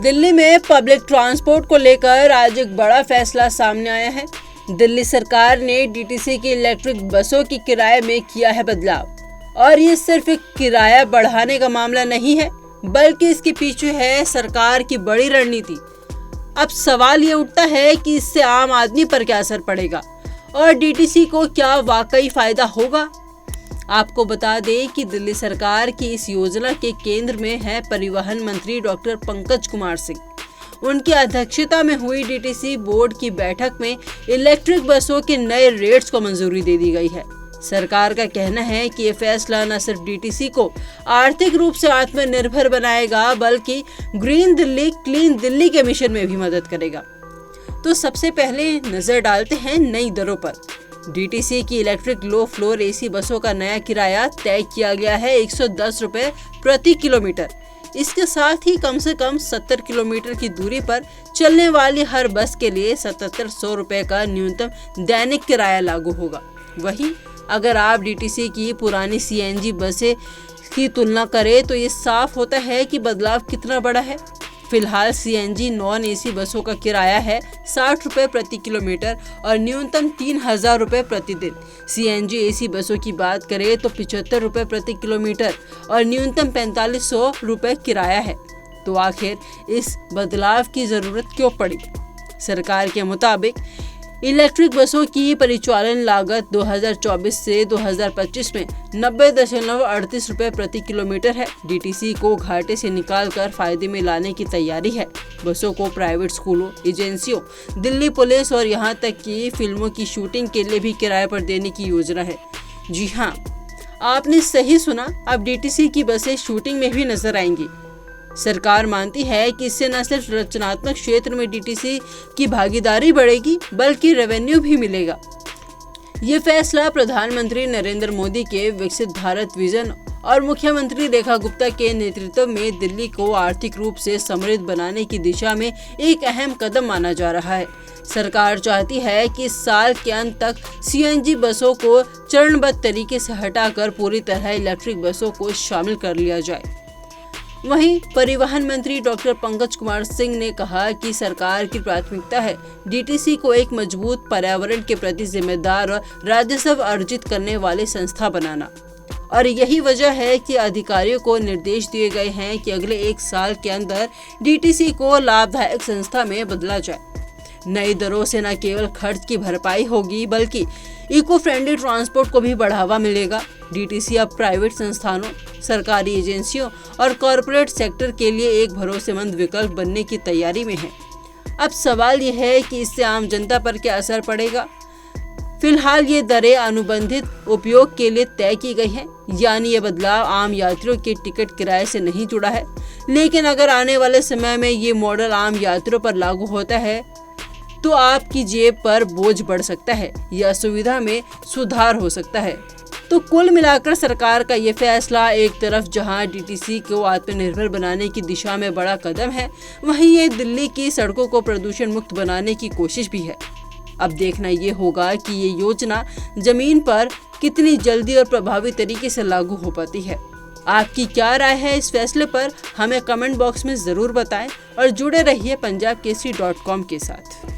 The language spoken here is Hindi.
दिल्ली में पब्लिक ट्रांसपोर्ट को लेकर आज एक बड़ा फैसला सामने आया है। दिल्ली सरकार ने डीटीसी की इलेक्ट्रिक बसों की किराए में किया है बदलाव और ये सिर्फ एक किराया बढ़ाने का मामला नहीं है, बल्कि इसके पीछे है सरकार की बड़ी रणनीति। अब सवाल ये उठता है कि इससे आम आदमी पर क्या असर पड़ेगा और डीटीसी को क्या वाकई फायदा होगा। आपको बता दें कि दिल्ली सरकार की इस योजना के केंद्र में है परिवहन मंत्री डॉक्टर पंकज कुमार सिंह। उनकी अध्यक्षता में हुई डीटीसी बोर्ड की बैठक में इलेक्ट्रिक बसों के नए रेट्स को मंजूरी दे दी गई है। सरकार का कहना है कि ये फैसला न सिर्फ डीटीसी को आर्थिक रूप से आत्मनिर्भर बनाएगा, बल्कि ग्रीन दिल्ली क्लीन दिल्ली के मिशन में भी मदद करेगा। तो सबसे पहले नजर डालते हैं नई दरों पर। डीटीसी की इलेक्ट्रिक लो फ्लोर एसी बसों का नया किराया तय किया गया है 110 रुपए प्रति किलोमीटर। इसके साथ ही कम से कम 70 किलोमीटर की दूरी पर चलने वाली हर बस के लिए 7700 रुपए का न्यूनतम दैनिक किराया लागू होगा। वहीं अगर आप डीटीसी की पुरानी सीएनजी बसें की तुलना करें तो ये साफ होता है कि बदलाव कितना बड़ा है। फिलहाल सीएनजी नॉन एसी बसों का किराया है 60 रुपए प्रति किलोमीटर और न्यूनतम 3000 रुपए प्रतिदिन। सीएनजी एसी बसों की बात करें तो 75 रुपए प्रति किलोमीटर और न्यूनतम 4500 रुपए किराया है। तो आखिर इस बदलाव की जरूरत क्यों पड़ी? सरकार के मुताबिक इलेक्ट्रिक बसों की परिचालन लागत 2024 से 2025 में 90.38 रुपए प्रति किलोमीटर है। डीटीसी को घाटे से निकालकर फायदे में लाने की तैयारी है। बसों को प्राइवेट स्कूलों, एजेंसियों, दिल्ली पुलिस और यहां तक कि फिल्मों की शूटिंग के लिए भी किराए पर देने की योजना है। जी हाँ, आपने सही सुना, अब डीटीसी की बसें शूटिंग में भी नजर आएंगी। सरकार मानती है कि इससे न सिर्फ रचनात्मक क्षेत्र में डीटीसी की भागीदारी बढ़ेगी, बल्कि रेवेन्यू भी मिलेगा। ये फैसला प्रधानमंत्री नरेंद्र मोदी के विकसित भारत विजन और मुख्यमंत्री रेखा गुप्ता के नेतृत्व में दिल्ली को आर्थिक रूप से समृद्ध बनाने की दिशा में एक अहम कदम माना जा रहा है। सरकार चाहती है कि इस साल के अंत तक सीएनजी बसों को चरणबद्ध तरीके से हटाकर पूरी तरह इलेक्ट्रिक बसों को शामिल कर लिया जाए। वहीं परिवहन मंत्री डॉक्टर पंकज कुमार सिंह ने कहा कि सरकार की प्राथमिकता है डीटीसी को एक मजबूत, पर्यावरण के प्रति जिम्मेदार और राजस्व अर्जित करने वाली संस्था बनाना। और यही वजह है कि अधिकारियों को निर्देश दिए गए हैं कि अगले 1 साल के अंदर डीटीसी को लाभदायक संस्था में बदला जाए। नई दरों से न केवल खर्च की भरपाई होगी, बल्कि इको फ्रेंडली ट्रांसपोर्ट को भी बढ़ावा मिलेगा। डीटीसी अब प्राइवेट संस्थानों, सरकारी एजेंसियों और कॉरपोरेट सेक्टर के लिए एक भरोसेमंद विकल्प बनने की तैयारी में है। अब सवाल यह है कि इससे आम जनता पर क्या असर पड़ेगा। फिलहाल ये दरें अनुबंधित उपयोग के लिए तय की गई हैं, यानी ये बदलाव आम यात्रियों के टिकट किराए से नहीं जुड़ा है। लेकिन अगर आने वाले समय में ये मॉडल आम यात्रियों पर लागू होता है तो आपकी जेब पर बोझ बढ़ सकता है या सुविधा में सुधार हो सकता है। तो कुल मिलाकर सरकार का ये फैसला एक तरफ जहां डीटीसी को आत्मनिर्भर बनाने की दिशा में बड़ा कदम है, वहीं ये दिल्ली की सड़कों को प्रदूषण मुक्त बनाने की कोशिश भी है। अब देखना ये होगा कि ये योजना जमीन पर कितनी जल्दी और प्रभावी तरीके से लागू हो पाती है। आपकी क्या राय है इस फैसले पर? हमें कमेंट बॉक्स में जरूर बताएं और जुड़े रहिए punjabkesari.com के साथ।